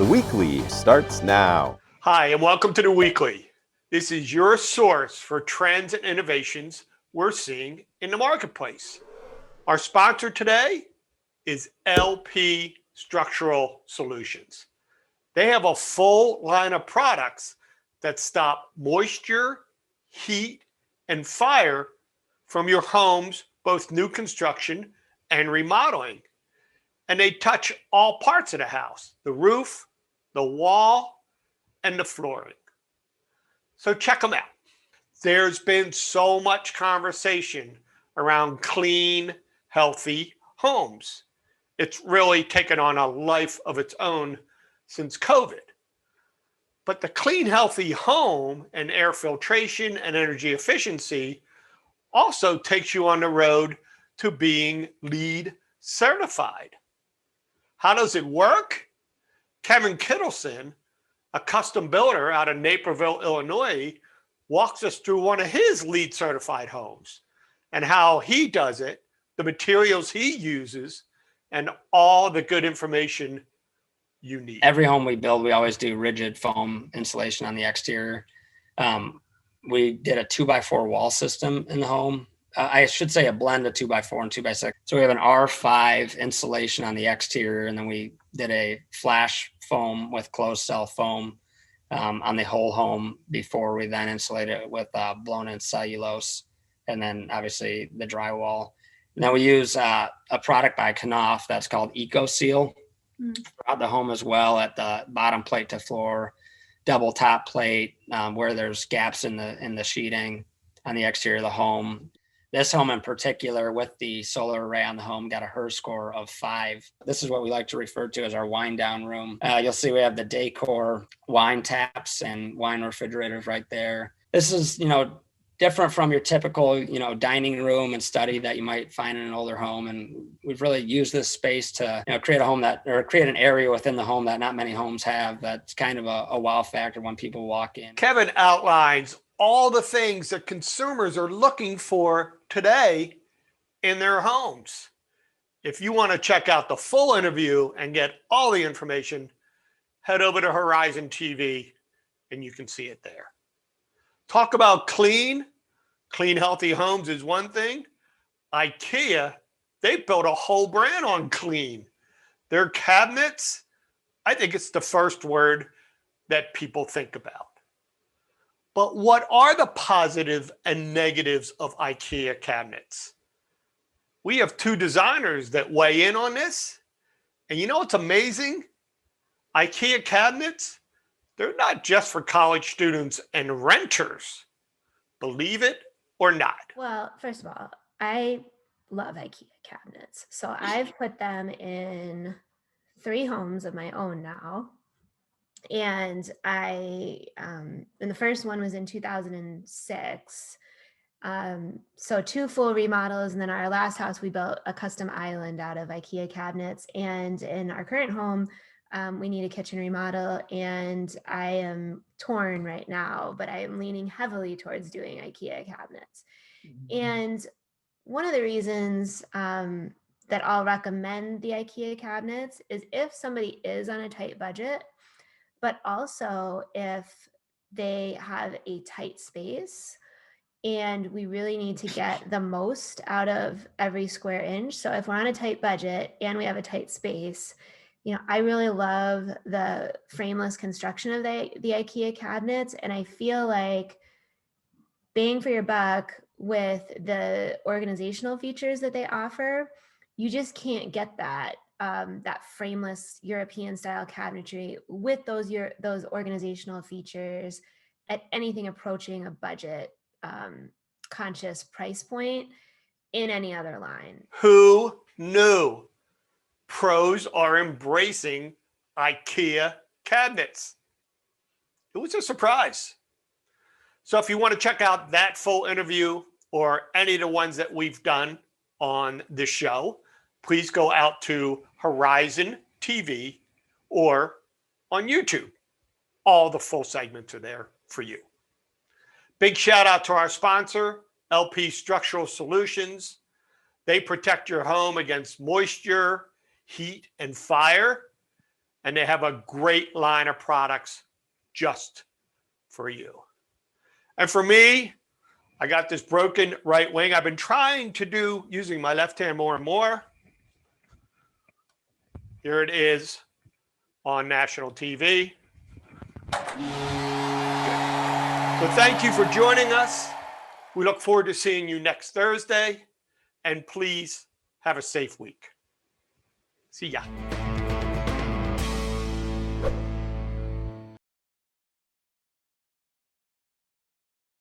The Weekly starts now. Hi, and welcome to The Weekly. This is your source for trends and innovations we're seeing in the marketplace. Our sponsor today is LP Structural Solutions. They have a full line of products that stop moisture, heat, and fire from your home's both new construction and remodeling. And they touch all parts of the house, the roof, the wall, and the flooring. So check them out. There's been so much conversation around clean, healthy homes. It's really taken on a life of its own since COVID. But the clean, healthy home and air filtration and energy efficiency also takes you on the road to being LEED certified. How does it work? Kevin Kittleson, a custom builder out of Naperville, Illinois, walks us through one of his LEED certified homes and how he does it, the materials he uses, and all the good information you need. Every home we build, we always do rigid foam insulation on the exterior. We did a 2x4 wall system in the home. I should say a blend of 2x4 and 2x6. So we have an R5 insulation on the exterior, and then we did a flash foam with closed cell foam on the whole home before we then insulated it with blown in cellulose, and then obviously the drywall. And then we use a product by Knauf that's called Eco Seal throughout the home as well, at the bottom plate to floor, double top plate where there's gaps in the sheeting on the exterior of the home. This home in particular, with the solar array on the home, got a HERS score of 5. This is what we like to refer to as our wine down room. You'll see we have the decor wine taps and wine refrigerators right there. This is, different from your typical, dining room and study that you might find in an older home. And we've really used this space to, create an area within the home that not many homes have. That's kind of a wow factor when people walk in. Kevin outlines all the things that consumers are looking for today in their homes. If you want to check out the full interview and get all the information, head over to Horizon TV and you can see it there. Talk about clean, healthy homes is one thing. Ikea, they built a whole brand on clean. Their cabinets, I think it's the first word that people think about. But what are the positive and negatives of IKEA cabinets? We have 2 designers that weigh in on this. And you know what's amazing? IKEA cabinets, they're not just for college students and renters. Believe it or not. Well, first of all, I love IKEA cabinets. So I've put them in 3 homes of my own now. And and the first one was in 2006. So 2 full remodels. And then our last house, we built a custom island out of IKEA cabinets. And in our current home, we need a kitchen remodel. And I am torn right now, but I am leaning heavily towards doing IKEA cabinets. And one of the reasons that I'll recommend the IKEA cabinets is if somebody is on a tight budget, but also if they have a tight space and we really need to get the most out of every square inch. So if we're on a tight budget and we have a tight space, I really love the frameless construction of the IKEA cabinets. And I feel like bang for your buck with the organizational features that they offer, you just can't get that frameless European style cabinetry with those organizational features at anything approaching a budget conscious price point in any other line. Who knew? Pros are embracing IKEA cabinets. It was a surprise. So if you want to check out that full interview or any of the ones that we've done on the show, please go out to Horizon TV or on YouTube. All the full segments are there for you. Big shout out to our sponsor, LP Structural Solutions. They protect your home against moisture, heat, and fire. and they have a great line of products just for you. And for me, I got this broken right wing. I've been trying to do using my left hand more and more. Here it is on national TV. So thank you for joining us. We look forward to seeing you next Thursday. And please have a safe week. See ya.